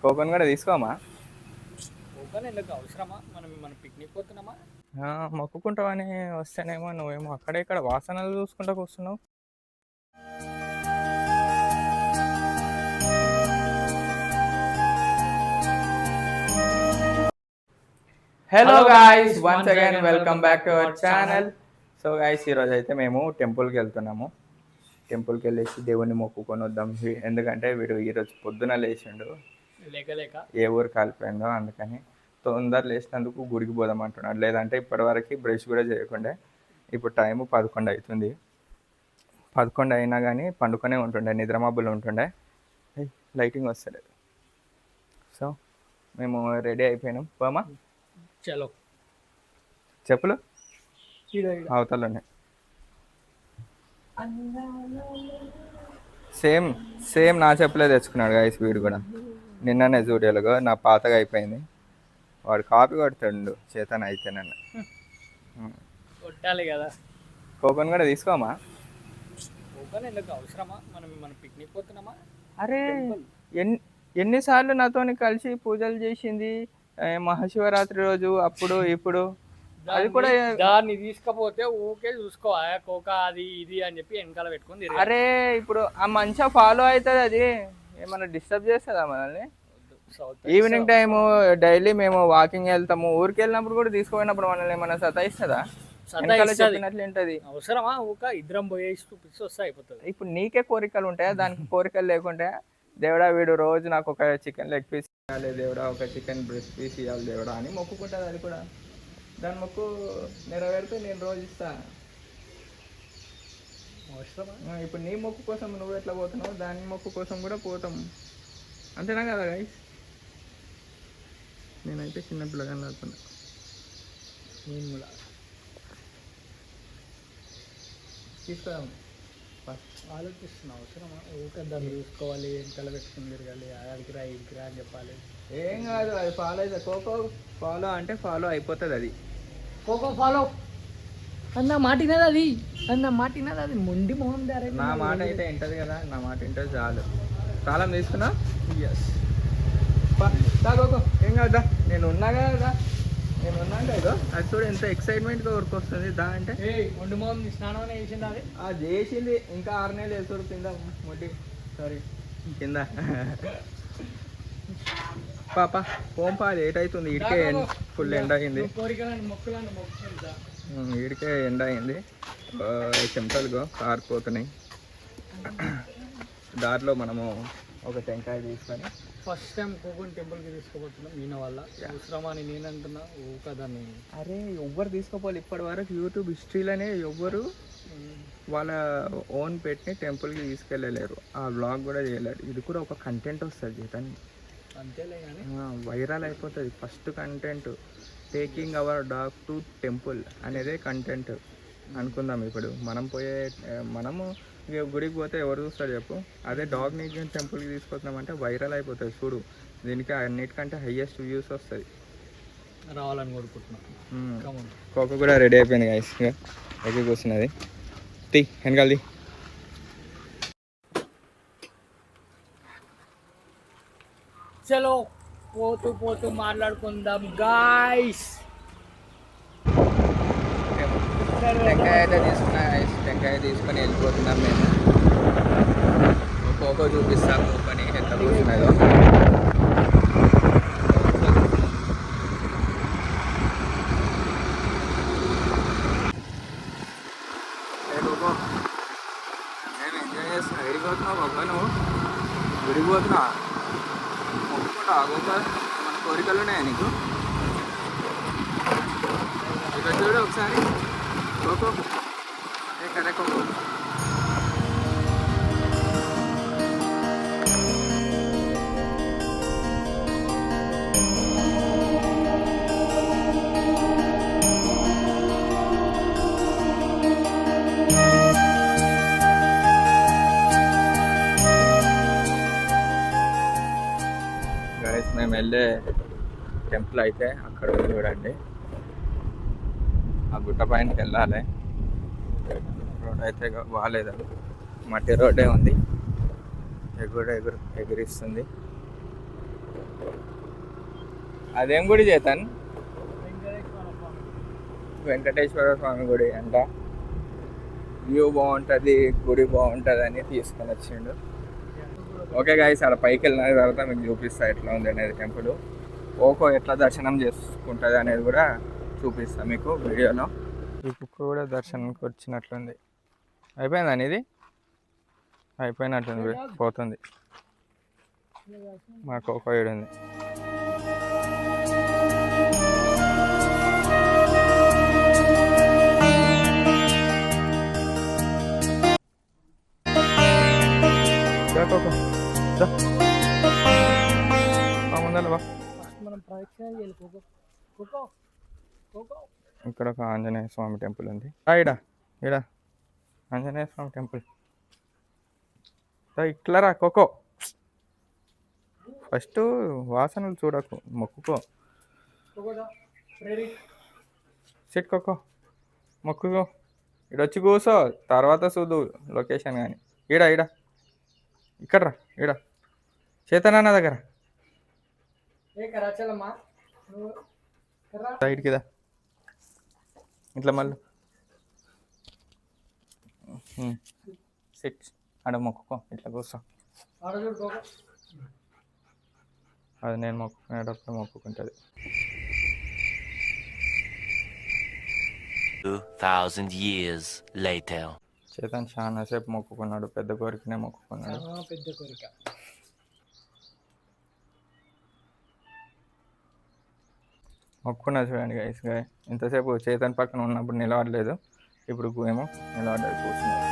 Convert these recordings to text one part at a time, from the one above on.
Cocoon కూడా తీసుకోమా? Cocoon ఎందుకు అవసరమా? మనం పిక్నిక్ పోతున్నామా? మొక్కుకుంటావని వస్తేనేమో నువ్వేమో అక్కడ ఇక్కడ వాసనలు చూసుకుంటా కూర్చున్నావు. Hello guys, once again welcome back to our channel. So guys, ఈరోజు అయితే మేము టెంపుల్కి వెళ్తున్నాము. టెంపుల్కి వెళ్ళేసి దేవుణ్ణి మొక్కుకొని వద్దాం. ఎందుకంటే వీడు ఈరోజు పొద్దున లేచిండు, లేక ఏ ఊరు కాలిపోయిందో, అందుకని తొందర లేచినందుకు గుడికి పోదాం అంటున్నాడు. లేదంటే ఇప్పటివరకు బ్రష్ కూడా చేయకుండా. ఇప్పుడు టైము 11 అవుతుంది. 11 అయినా కానీ పండుకొనే ఉంటుండే, నిద్రమబ్బులు ఉంటుండే. లైటింగ్ వస్తలేదు. సో మేము రెడీ అయిపోయినాం. పోమా? చలో. చెప్పులు అవతల ఉన్నాయి. సేమ్ సేమ్ నా చెప్పులే తెచ్చుకున్నాడు గాయస్ వీడు కూడా. నిన్ననే జూడియోలుగా నా పాతగా అయిపోయింది. వాడు కాపీ కొడుతాడు చేతన అయితే నన్ను. కొట్టాలి కదా. కోకోన్ కూడా తీసుకోమా? కోకోన్ ఎందుకు అవసరమా? మనం పిక్నిక్ పోతున్నామా? అరే ఎన్నిసార్లు నాతోని కలిసి పూజలు చేసింది మహాశివరాత్రి రోజు, అప్పుడు ఇప్పుడు. అది కూడా దాన్ని తీసుకపోతే ఊకే చూసుకో, కోక అది ఇది అని చెప్పి వెనకాల పెట్టుకుంది. అరే ఇప్పుడు ఆ మంచిగా ఫాలో అవుతుంది. అది ఏమన్నా డిస్టర్బ్ చేస్తుందా మనల్ని? ఈవినింగ్ టైము డైలీ మేము వాకింగ్ వెళ్తాము. ఊరికి వెళ్ళినప్పుడు కూడా తీసుకుపోయినప్పుడు మనల్ని ఏమన్నా సతాయిస్తుందా? చెప్పినట్లు ఏంటది? అవసరమా? ఊక ఇద్దరం పోయేసి చూపిస్తే వస్తే అయిపోతుంది. ఇప్పుడు నీకే కోరికలు ఉంటాయా? దానికి కోరికలు లేకుంటే దేవుడా వీడు రోజు నాకు ఒక చికెన్ లెగ్ పీస్ ఇవ్వాలి, దేవుడా ఒక చికెన్ బ్రెస్ట్ పీస్ ఇవ్వాలి దేవుడా అని మొక్కుకుంటుంది. అది కూడా దాని మొక్కు నెరవేరితే నేను రోజు ఇస్తాను. ఇప్పుడు నీ మొక్కు కోసం నువ్వు ఎట్లా పోతున్నావు, దాని మొక్కు కోసం కూడా పోతాం. అంతేనా కదా గైస్? నేనైతే చిన్నపిల్లగానే అవుతున్నా. నేను కూడా తీసుకురాము. ఆలోచిస్తున్నా అవసరమా? ఊకే దాన్ని చూసుకోవాలి, వెనకాల పెట్టుకుని తిరగాలి, ఆడికి రా ఇడికి రా అని చెప్పాలి. ఏం కాదు, అది ఫాలో అయితే కోకో ఫాలో అంటే ఫాలో అయిపోతుంది. అది కోకో ఫాలో అన్న మాటినది, అది అన్న మాటినది, అది మొండి మొహం దారే. నా మాట అయితే వింటది కదా, నా మాట వింటది చాలు. తాళం తీసుకున్నా? ఎస్. కోకో ఏం కాదా, నేను ఉన్నా కదా, నేను ఉన్నాక ఇదో అది చూడు ఎంత ఎక్సైట్మెంట్గా ఊరికొస్తుంది. దా అంటే మొండి మొహం స్నానం అనే చేసింది. అది చేసింది ఇంకా 6 నెలలు వేసుడు కింద మొట్టి, సారీ కింద. పాప పోంపా, లేట్ అవుతుంది. ఈడికే ఫుల్ ఎండ అయింది. ఈడికే ఎండ అయింది. చెమటలుగో కారిపోతున్నాయి. దారిలో మనము ఒక టెంకాయ తీసుకొని ఫస్ట్ టైం కోకోన్ టెంపుల్కి తీసుకుపోతున్నాం. ఈయన వల్ల అవసరమా అని నేను అంటున్నా. ఊకదాన్ని అరే ఎవ్వరు తీసుకోపోవాలి ఇప్పటి వరకు. యూట్యూబ్ హిస్టరీలోనే ఎవ్వరు వాళ్ళ ఓన్ పెట్టి టెంపుల్కి తీసుకెళ్ళలేరు. ఆ వ్లాగ్ కూడా చేయలేరు. ఇది కూడా ఒక కంటెంట్ వస్తుంది జీతాన్ని, అంతేలే కానీ వైరల్ అయిపోతుంది. First content taking our dog to temple అనేదే కంటెంట్ అనుకుందాం. ఇప్పుడు మనము గుడికి పోతే ఎవరు చూస్తారు చెప్పు? అదే డాగ్ని టెంపుల్కి తీసుకొస్తున్నామంటే వైరల్ అయిపోతుంది. చూడు, దీనికి అన్నిటికంటే హైయెస్ట్ వ్యూస్ వస్తుంది. రావాలని కోరుకుంటున్నాను. కోకో కూడా రెడీ అయిపోయింది గైస్. ఎక్కి కూర్చున్నది. తీ వెనకాలది. చలో పోతూ పోతూ మాట్లాడుకుందాం గాయ్స్. టెంకాయ అయితే తీసుకున్నా గైస్. టెంకాయ తీసుకొని వెళ్ళిపోతున్నాం మేము. కోకో చూపిస్తాం పని ఎంత కూర్చున్నాయో. నేను ఎంజాయ్ చేస్తున్నా. ఎడికి పోతున్నావు బాబా? నువ్వు గుడికి పోతున్నా? మొక్కుకుంటా గోక, మన కోరికలు ఉన్నాయా నీకు? ఇక్కడ చూడు ఒకసారి కోకో. Correct cocoa. మేము వెళ్ళే టెంపుల్ అయితే అక్కడ చూడండి. ఆ గుట్ట పైనకి వెళ్ళాలి. రోడ్ అయితే బాగాలేదు, మట్టి రోడ్డే ఉంది. ఎగిరిస్తుంది. అదేం గుడి చేతన్? వెంకటేశ్వర స్వామి. వెంకటేశ్వర స్వామి గుడి అంట. వ్యూ బాగుంటుంది, గుడి బాగుంటుంది అని తీసుకొని వచ్చిండు. ఓకే గాయస్, అక్కడ పైకి వెళ్ళిన తర్వాత మీకు చూపిస్తా ఎట్లా ఉంది అనేది టెంపుల్. ఓకో ఎట్లా దర్శనం చేసుకుంటుంది అనేది కూడా చూపిస్తా మీకు వీడియోలో. ఈ కుక్క కూడా దర్శనానికి వచ్చినట్లుంది. అయిపోయిందని ఇది అయిపోయినట్టుంది, పోతుంది. మా కోకో ఉంది. మనం ప్రదక్షిణ చేయాలి. కోకో కోకో కోకో. ఇక్కడ ఒక ఆంజనేయ స్వామి టెంపుల్ ఉంది. ఇడ ఇడ ఆంజనేయ స్వామి టెంపుల్. ఇట్లా రా కోకో. ఫస్ట్ వాసనలు చూడకు, మొక్కుకో. SIT cocoa, మొక్కుకో. ఇడొచ్చి కూర్చో, తర్వాత చూదు లొకేషన్ కానీ. ఈడ ఈడ ఇక్కడ రా, ఈడ చేతనన్న దగ్గర సైడ్కి దా. ఇట్లా మళ్ళీ సిట్ ఆడ మొక్కుకో, ఇట్లా కూర్చో. అది నేను మొక్కుకునేటప్పుడు మొక్కుకుంటుంది. 2000 years later. చేతన్ చాలా సేపు మొక్కుకున్నాడు, పెద్ద కోరికనే మొక్కుకున్నాడు. పెద్ద కోరిక. మొక్కుకున్నా చూడండి గైస్. ఇంతసేపు చేతన్ పక్కన ఉన్నప్పుడు నిలబడలేదు, ఇప్పుడు ఏమో నిలబడ్డాడు, కూర్చున్నాడు.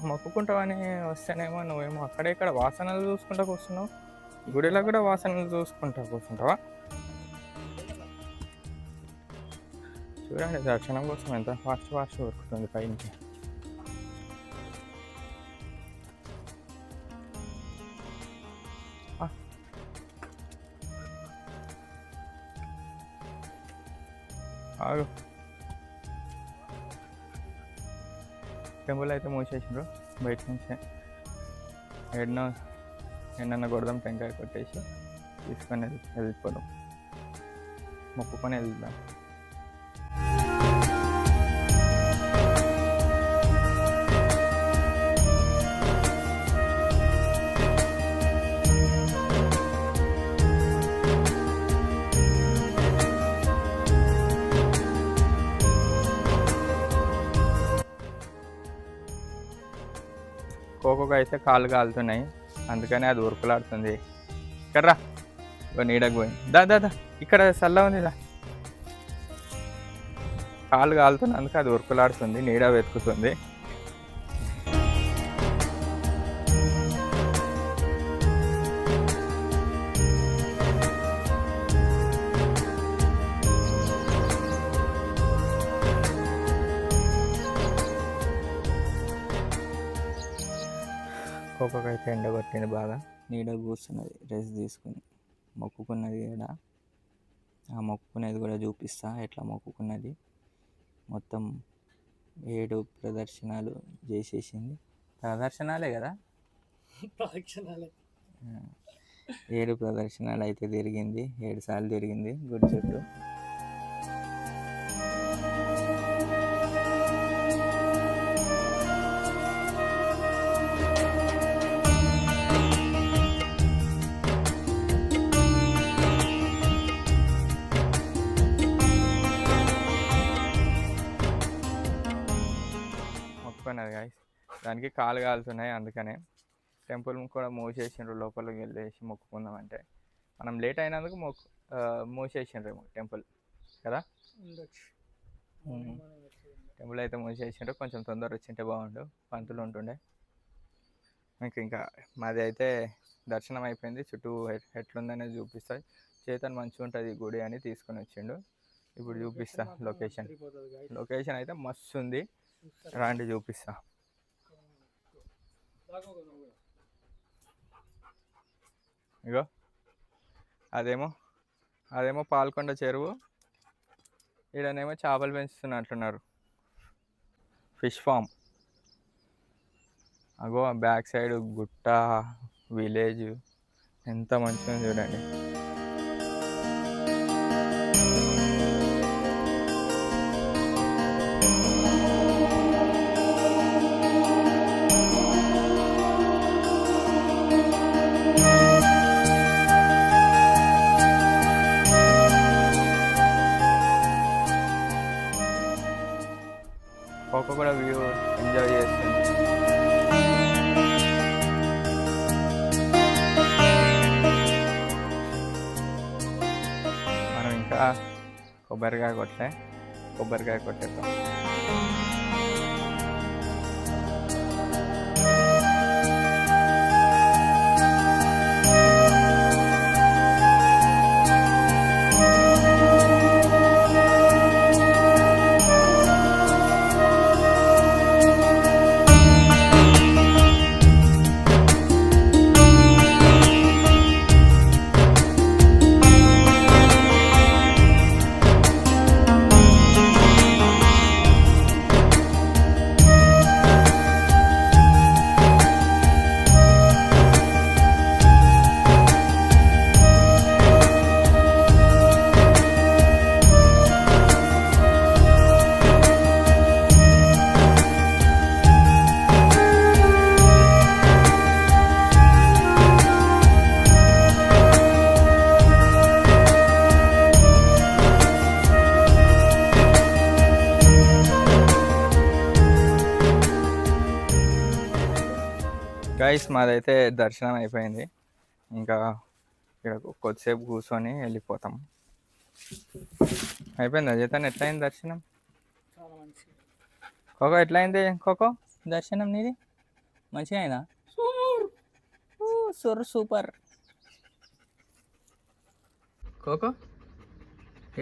మొక్కుకుంటావని వస్తేనేమో నువ్వేమో అక్కడే ఇక్కడ వాసనలు చూసుకుంటా కూర్చున్నావు. గుడిలో కూడా వాసనలు చూసుకుంటా కూర్చుంటావా? చూడండి, దర్శనం కోసం ఎంత ఫాస్ట్ దొరుకుతుంది పైకి. ఆగు, టెంపుల్ అయితే మూసేసిండ్రు. బయట నుంచి ఎన్నన్నా కొడదాం, టెంకాయ కొట్టేసి తీసుకొని వెళ్ళిపోదాం, మొక్కుకొని వెళ్దాం. కోకోకు అయితే కాళ్ళు కాలుతున్నాయి, అందుకని అది ఉరుకులాడుతుంది. ఇక్కడ రా, నీడకు పోయి దా దా దా, ఇక్కడ చల్ల ఉంది దా. కాళ్ళు కాలుతున్నందుకు అది ఉరుకులాడుతుంది, నీడ వెతుకుతుంది. కోకోకి అయితే ఎండ కొట్టింది బాగా, నీడ కూర్చున్నది రెస్ట్ తీసుకుని. మొక్కుకున్నది కూడా, ఆ మొక్కుకునేది కూడా చూపిస్తా ఎట్లా మొక్కుకున్నది. మొత్తం 7 ప్రదర్శనలు చేసేసింది. ప్రదర్శనలే కదా, 7 ప్రదర్శనలు అయితే తిరిగింది, 7 సార్లు తిరిగింది గుడి చుట్టూ. గాయస్, దానికి కాలు కాలుతున్నాయి, అందుకనే టెంపుల్ కూడా మూసేసిండ్రు. లోపలికి వెళ్ళేసి మొక్కుకుందామంటే మనం లేట్ అయినందుకు మూసేసిండ్రేమో టెంపుల్ కదా. టెంపుల్ అయితే మూసేసిండ్రు, కొంచెం తొందర వచ్చింటే బాగుండు, పంతులు ఉంటుండే. ఇంకా మాది అయితే దర్శనం అయిపోయింది. చుట్టూ ఎట్లుందనేది చూపిస్తాయి. చేతన్ మంచిగా ఉంటుంది గుడి అని తీసుకొని వచ్చిండు. ఇప్పుడు చూపిస్తా లొకేషన్ అయితే మస్తు ఉంది, రాండి చూపిస్తా. ఇగో అదేమో పాల్కొండ చెరువు, ఈడనేమో చేపలు పెంచుతున్నట్లున్నారు. Fish farm. అగో బ్యాక్ సైడ్ గుట్ట, విలేజ్ ఎంత మంచిగా ఉంది చూడండి. కోకో కూడా వ్యూ ఎంజాయ్ చేస్తుంది. మనం ఇంకా కొబ్బరికాయ కొట్టేద్దాం. గైస్ మాదైతే దర్శనం అయిపోయింది. ఇంకా ఇక్కడ కొద్దిసేపు కూర్చొని వెళ్ళిపోతాం. అయిపోయింది అజేతన్. ఎట్లా అయింది దర్శనం? చాలా మంచి. కోకో ఎట్లా అయింది? కోకో దర్శనం నీది మంచిగా అయిందా? సూపర్. కోకో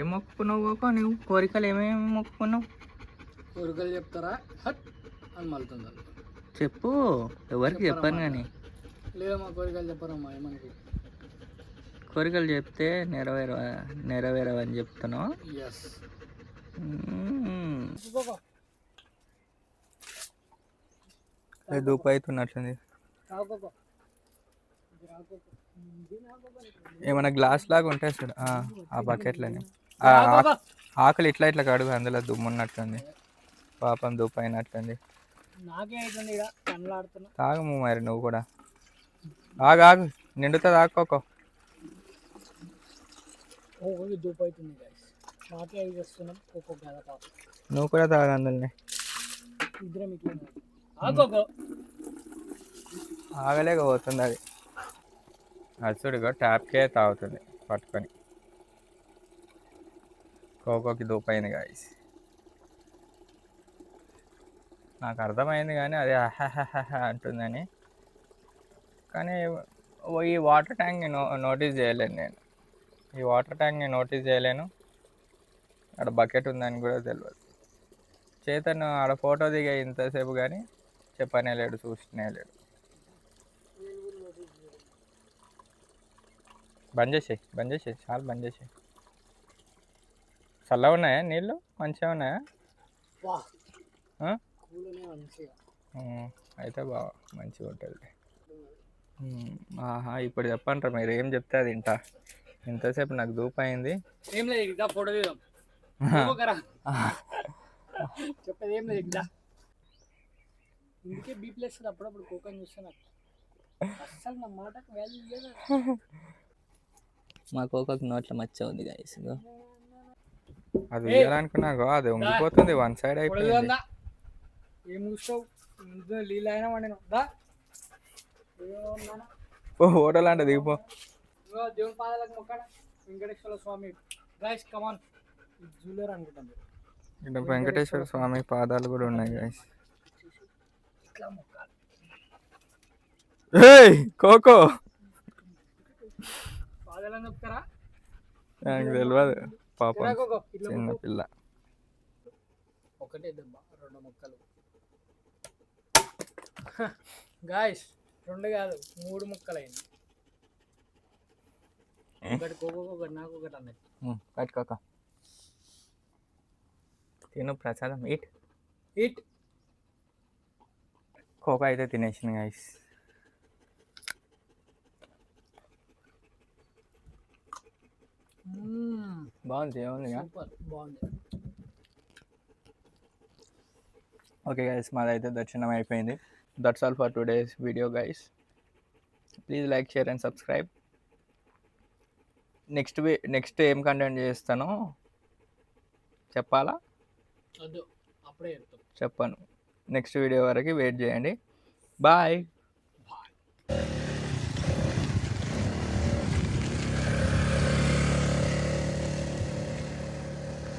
ఏం మొక్కుకున్నావు కోకో? నువ్వు కోరికలు ఏమేమి మొక్కుకున్నావు? కోరికలు చెప్తారా హట్ అని మలుతుంది. చెప్పు, ఎవరికి చెప్పాను కానీ. లేదా మా కోరికలు చెప్పరమ్మా ఏమనికి. కోరికలు చెప్తే నెరవేరవని చెప్తున్నావు. ఎస్. దూపు అవుతున్నట్లుంది. ఏమన్నా గ్లాస్ లాగా ఉంటాయి చూడు, ఆ బకెట్లని ఆకులు ఇట్లా ఇట్లా కడుగు, అందులో దుమ్ము ఉన్నట్లుంది. పాపం దూపు అయినట్లుంది. తాగము మరి నువ్వు కూడా. ఆగు నిండుతుంది. ఆకోకో నువ్వు కూడా తాగు అందులోనే. ఆగలేకపోతుంది అది. అసుడుగా ట్యాప్కే తాగుతుంది పట్టుకొని. కోకోకి దూపైంది గాయస్. నాకు అర్థమైంది కానీ అది అహహహ అంటుందని. కానీ ఈ వాటర్ ట్యాంక్ని నోటీస్ చేయలేను నేను. ఈ వాటర్ ట్యాంక్ని నోటీస్ చేయలేను. ఆడ బకెట్ ఉందని కూడా తెలియదు. చేతను ఆడ ఫోటో దిగే ఇంతసేపు కానీ చెప్పనే లేడు, చూస్తూనే లేడు. బంద్ చేసేయి చాలా బంద్ చేసేయి. చల్లగా ఉన్నాయా నీళ్ళు? మంచిగా ఉన్నాయా? అయితే బాగా మంచిగా ఉంటుంది. ఇప్పుడు చెప్పంటారా మీరు? ఏం చెప్తే అది ఇంట. ఇంతసేపు నాకు దూపు అయింది. ఏం లేదు, ఫోటో తీద్దాం. చెప్పేది ఏం లేదు. ఇందుకే బీ ప్లస్ అప్పుడప్పుడు కోకని చూస్తే నాకు అస్సలు నా మాటకు వాల్యూ లేదు. మా కోకకు నోట్ల మచ్చ ఉంది గైస్. అది వేయాలనుకున్నాగో అది ఉంగిపోతుంది, వన్ సైడ్ అయిపోయింది. ఏం చూస్తావు? నీళ్ళు అయినా వాడిన హోటల్ అంటే దిగిపో. దేవుని పాదాలకు మొక్కడ వెంకటేశ్వర స్వామి. గైస్ కమాన్, జూలర్ అనుకుంటాను. ఇక్కడ వెంకటేశ్వర స్వామి పాదాలు కూడా ఉన్నాయి గైస్. కోకో పాదాలని చెప్తారా? నాకు తెలియదు పాపం, చిన్న పిల్ల. ఒకటే దెబ్బ, 2 ముక్కలు. గాయస్ 2 కాదు 3 ముక్కలు అయింది. ఒకటి కోకో, ఒకటి నాకు, ఒకటి అన్నట్టు. పట్టుకోక తిను ప్రసాదం. ఇట్ కోకా అయితే తినేసింది గైస్. బాగుంది, ఏముంది ఇక. సూపర్ బాగుంది. ఓకే గైస్, మాదైతే దర్శనం అయిపోయింది. That's all for today's video guys. Please like, share and subscribe. Next ఏం కంటెంట్ చేస్తానో చెప్పాలా? వద్దు, అప్పుడే చెప్తాం. చెప్పను. నెక్స్ట్ వీడియో వరకు వెయిట్ చేయండి. బాయ్.